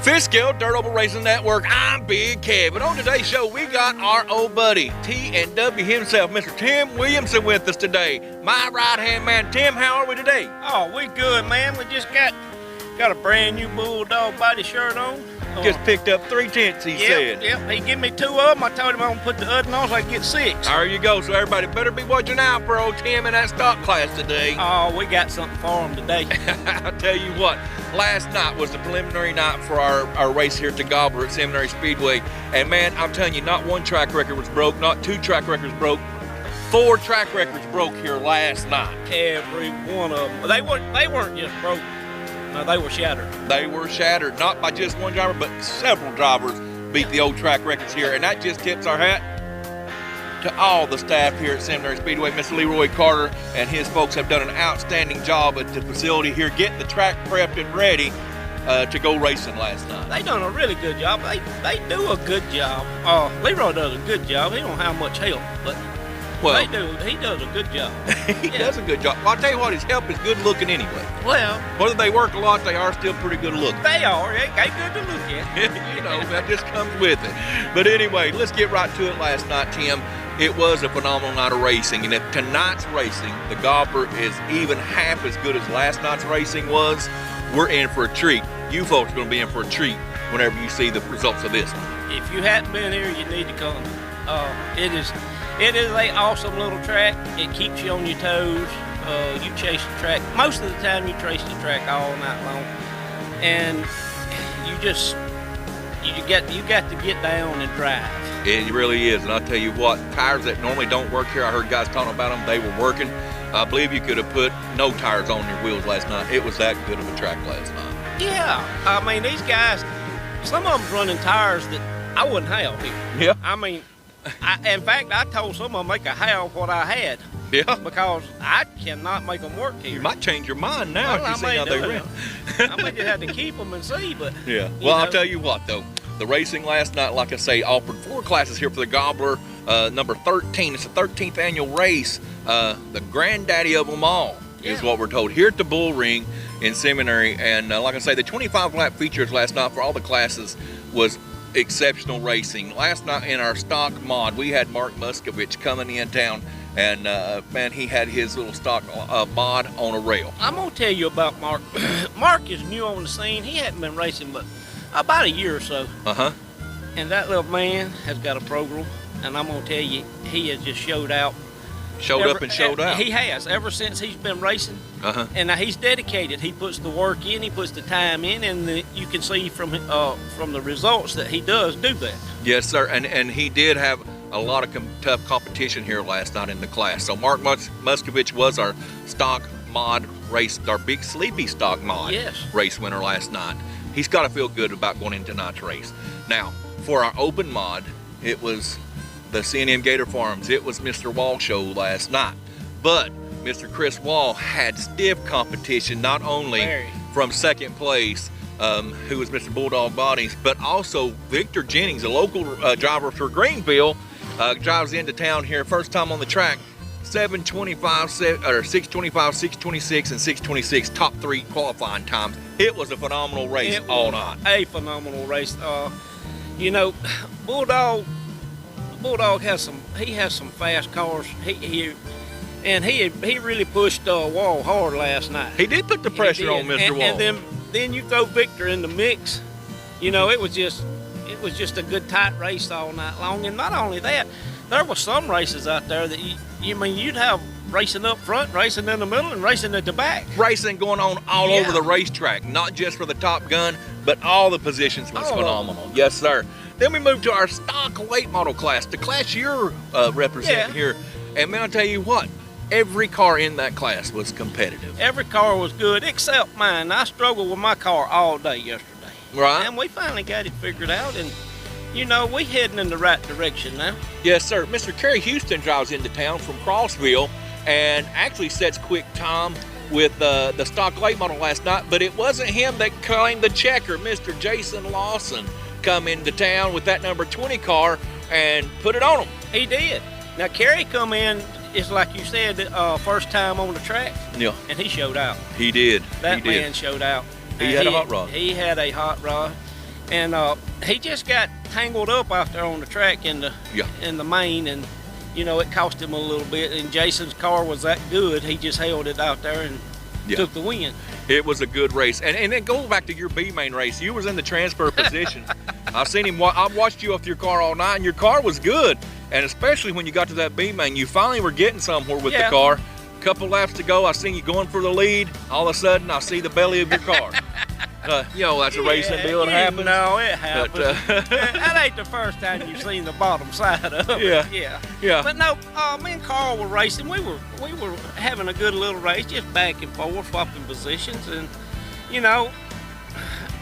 Fishkill Dirt Oval Racing Network, I'm Big Kev, and on today's show we got our old buddy T&W himself, Mr. Tim Williamson, with us today. My right-hand man. Tim, how are we today? Oh, we good, man. We just got a brand new Bulldog body shirt on. Just picked up 3/10, he said. Yep, he gave me 2 of them. I told him I'm gonna put the other on so I can get 6. There you go, so everybody better be watching out for old Tim in that stock class today. Oh, we got something for him today. I'll tell you what, last night was the preliminary night for our race here at the Gobbler at Seminary Speedway. And man, I'm telling you, not one track record was broke, not 2 track records broke. 4 track records broke here last night. Every one of them. They weren't just broke. No, they were shattered. They were shattered, not by just one driver, but several drivers beat the old track records here. And that just tips our hat to all the staff here at Seminary Speedway. Mr. Leroy Carter and his folks have done an outstanding job at the facility here, getting the track prepped and ready to go racing last night. They done a really good job. They do a good job. Leroy does a good job. He don't have much help, but he does a good job. He does a good job. Well, I'll tell you what, his help is good looking anyway. Well, whether they work a lot, they are still pretty good looking. They are. They good to look at. You know, that just comes with it. But anyway, let's get right to it last night, Tim. It was a phenomenal night of racing. And if tonight's racing, the Gobbler, is even half as good as last night's racing was, we're in for a treat. You folks are going to be in for a treat whenever you see the results of this one. If you hadn't been here, you need to come. It is an awesome little track. It keeps you on your toes. You chase the track. Most of the time you chase the track all night long. And you got to get down and drive. It really is. And I'll tell you what, tires that normally don't work here, I heard guys talking about them, they were working. I believe you could have put no tires on your wheels last night. It was that good of a track last night. Yeah. I mean, these guys, some of them's running tires that I wouldn't have here. Yeah. I mean, in fact, I told some of them make a have what I had. Yeah. Because I cannot make them work here. You might change your mind now if you see how they run. I may just have to keep them and see, but... Yeah. Well, I'll tell you what, though. The racing last night, like I say, offered 4 classes here for the Gobbler. Number 13, it's the 13th annual race. The granddaddy of them all is what we're told here at the Bull Ring in Seminary. And like I say, the 25-lap features last night for all the classes was exceptional racing. Last night in our stock mod, we had Mark Muscovich coming in town, and man, he had his little stock mod on a rail. I'm gonna tell you about Mark. Mark is new on the scene. He hadn't been racing but about a year or so. And that little man has got a program, and I'm gonna tell you, he has just showed out. Showed up and showed out. He has, ever since he's been racing. And now he's dedicated. He puts the work in, he puts the time in, and you can see from the results that he does do that. Yes, sir. And he did have a lot of tough competition here last night in the class. So Mark Muscovich was our stock mod race, our big sleepy stock mod race winner last night. He's got to feel good about going into tonight's race. Now, for our open mod, it was the C&M Gator Farms. It was Mr. Wall show last night. But Mr. Chris Wall had stiff competition, not only from second place, who was Mr. Bulldog Bodies, but also Victor Jennings, a local driver for Greenville, drives into town here, first time on the track, 7:25, 6:25, 6:26, and 6:26, top 3 qualifying times. It was a phenomenal race all night. A phenomenal race. You know, Bulldog has some fast cars. He really pushed Wall hard last night. He did put the pressure on Mr. Wall. And then you throw Victor in the mix. You know, it was just a good tight race all night long. And not only that, there were some races out there that you'd have racing up front, racing in the middle, and racing at the back. Racing going on all over the racetrack, not just for the Top Gun, but all the positions was phenomenal. Yes, sir. Then we moved to our stock late model class, the class you're representing here. And man, I'll tell you what, every car in that class was competitive. Every car was good except mine. I struggled with my car all day yesterday. Right. And we finally got it figured out, and you know, we heading in the right direction now. Yes, sir. Mr. Kerry Houston drives into town from Crossville and actually sets quick time with the stock late model last night, but it wasn't him that claimed the checker. Mr. Jason Lawson come into town with that number 20 car and put it on him. He did. Now, Kerry come in, it's like you said, first time on the track. Yeah. And he showed out. He did. That man showed out. He had a hot rod. He had a hot rod. And he just got tangled up out there on the track in the main, and you know, it cost him a little bit. And Jason's car was that good, he just held it out there and took the win. It was a good race. And then go back to your B main race. You was in the transfer position. I've seen him. I watched you off your car all night, and your car was good. And especially when you got to that B main, you finally were getting somewhere with the car. Couple laps to go, I seen you going for the lead. All of a sudden, I see the belly of your car. You know, that's a racing deal. It happens. No, it happens. But, that ain't the first time you've seen the bottom side of it. Yeah. But no, me and Carl were racing. We were having a good little race, just back and forth, swapping positions. And, you know,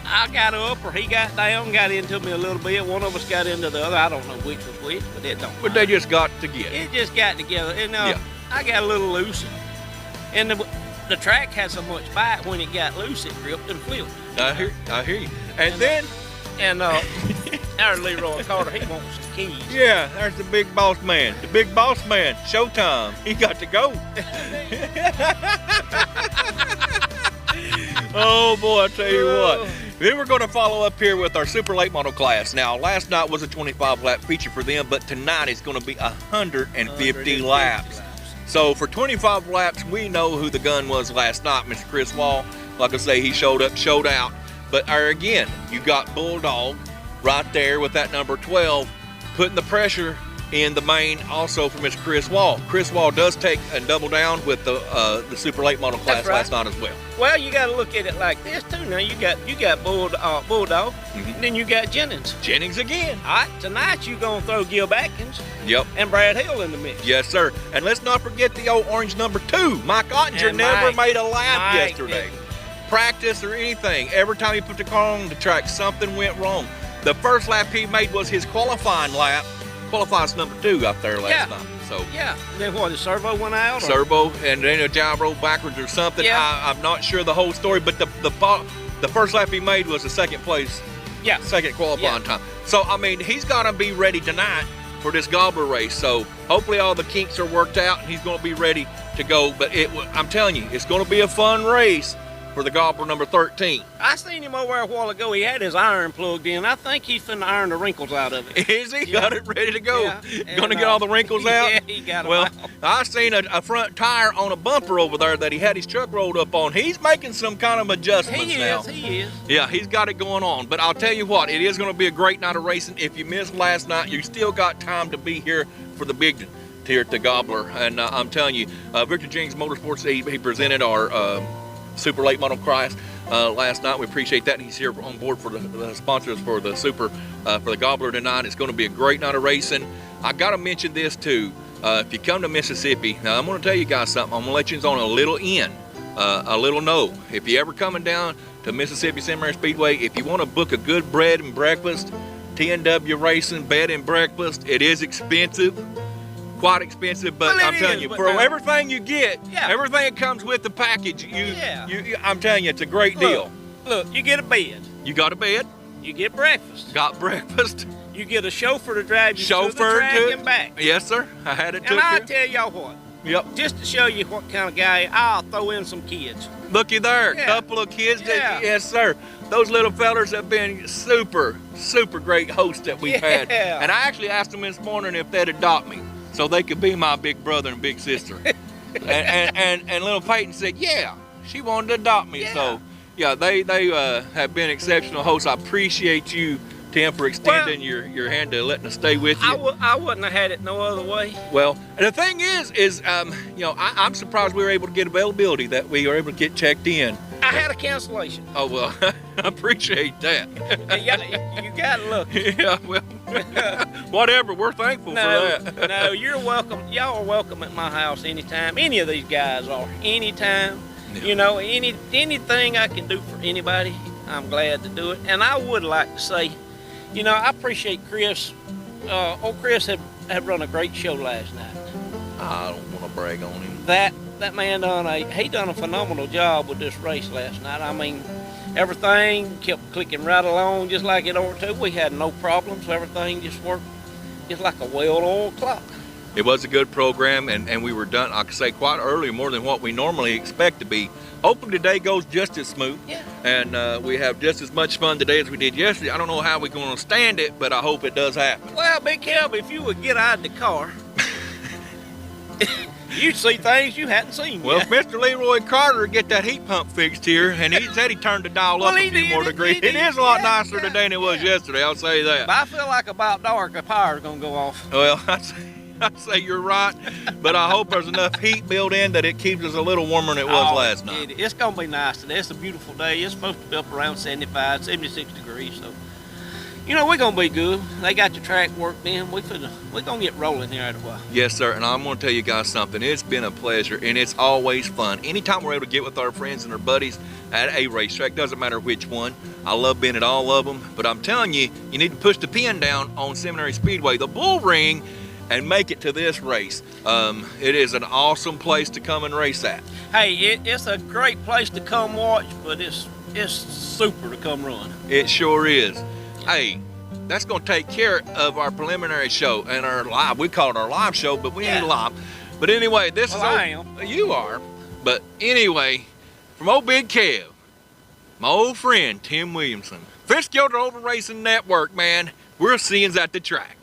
I got up or he got down, got into me a little bit. One of us got into the other. I don't know which was which, but it don't matter. But they just got together. It just got together. And I got a little loose. And the track had so much bite, when it got loose, it gripped and flipped. I hear you. And then... There's Leroy Carter, he wants the keys. Yeah, there's the big boss man. The big boss man, Showtime. He got to go. Oh boy, I tell you what. Then we're going to follow up here with our super late model class. Now, last night was a 25 lap feature for them, but tonight it's going to be 150 laps. So for 25 laps, we know who the gun was last night, Mr. Chris Wall. Like I say, he showed up, showed out. But again, you got Bulldog right there with that number 12, putting the pressure in the main also for Mr. Chris Wall. Chris Wall does take and double down with the super late model class last night as well. Well, you got to look at it like this too. Now you got Bulldog, and then you got Jennings. Jennings again. All right, tonight you gonna throw Gil Atkins. Yep. And Brad Hill in the mix. Yes, sir. And let's not forget the old orange number 2. Mike Ottinger never made a lap yesterday. Practice or anything. Every time he put the car on the track, something went wrong. The first lap he made was his qualifying lap. Qualifies number 2 out there last night. So then what? The servo went out. Servo and then a gyro backwards or something. I'm not sure the whole story, but the first lap he made was the second place. Second qualifying time. So I mean, he's got to be ready tonight for this Gobbler race. So hopefully all the kinks are worked out and he's going to be ready to go. But I'm telling you, it's going to be a fun race for the Gobbler number 13. I seen him over there a while ago. He had his iron plugged in. I think he's finna iron the wrinkles out of it. Is he? Got it ready to go. Gonna get all the wrinkles out? Yeah, he got them out. I seen a front tire on a bumper over there that he had his truck rolled up on. He's making some kind of adjustments now. He is. Yeah, he's got it going on. But I'll tell you what, it is gonna be a great night of racing. If you missed last night, you still got time to be here for the big here at the Gobbler. And I'm telling you, Victor Jennings Motorsports, he presented our super late model class last night. We appreciate that. He's here on board for the sponsors for the super for the Gobbler tonight. It's going to be a great night of racing. I got to mention this too. If you come to Mississippi, now I'm going to tell you guys something. I'm going to let you on a little a little no. If you ever coming down to Mississippi Seminary Speedway, if you want to book a good bread and breakfast, TNW Racing bed and breakfast, it is expensive. Quite expensive, but I'm telling you, for everything you get, everything that comes with the package, I'm telling you, it's a great deal. Look, you get a bed. You got a bed. You get breakfast. Got breakfast. You get a chauffeur to drive you to the track and back. Yes, sir. I had it. And I tell y'all what. Yep. Just to show you what kind of guy, I'll throw in some kids. Looky there, a couple of kids. Yes, sir. Those little fellers have been super, super great hosts that we've had. And I actually asked them this morning if they'd adopt me, so they could be my big brother and big sister. and little Peyton said, yeah, she wanted to adopt me. So, yeah, they have been exceptional hosts. I appreciate you, Tim, for extending your hand to letting us stay with you. I wouldn't have had it no other way. Well, and the thing is you know, I'm surprised we were able to get availability, that we were able to get checked in. I had a cancellation. Oh, well, I appreciate that. You got lucky. Yeah, well, whatever. We're thankful for that. No, you're welcome. Y'all are welcome at my house anytime. Any of these guys are. Anytime. Yeah. You know, anything I can do for anybody, I'm glad to do it. And I would like to say, you know, I appreciate Chris. Chris had run a great show last night. I don't want to brag on him. That man done a phenomenal job with this race last night. I mean, everything kept clicking right along just like it ought to. We had no problems. Everything just worked just like a well-oiled clock. It was a good program, and we were done, I could say, quite early, more than what we normally expect to be. Hopefully today goes just as smooth, and we have just as much fun today as we did yesterday. I don't know how we're going to stand it, but I hope it does happen. Well, Big Kelby, if you would get out of the car, you'd see things you hadn't seen Well, yet. if Mr. Leroy Carter get that heat pump fixed here, and he said he turned the dial up a few more degrees. It is a lot nicer today than it was yesterday, I'll say that. But I feel like about dark, the power's going to go off. Well, I'd say you're right, but I hope there's enough heat built in that it keeps us a little warmer than it was last night. It's going to be nice today. It's a beautiful day. It's supposed to be up around 75, 76 degrees, so... You know, we're going to be good. They got the track worked in. We're going to get rolling here in a while. Yes, sir, and I'm going to tell you guys something. It's been a pleasure, and it's always fun. Anytime we're able to get with our friends and our buddies at a racetrack, doesn't matter which one. I love being at all of them, but I'm telling you, you need to push the pin down on Seminary Speedway, the Bull Ring, and make it to this race. It is an awesome place to come and race at. Hey, it's a great place to come watch, but it's super to come run. It sure is. Hey, that's going to take care of our preliminary show and our live. We call it our live show, but we ain't live. But anyway, this is... I am. You are. But anyway, from old Big Kev, my old friend Tim Williamson, Fitzgerald Oval Racing Network, man, we're seeing at the track.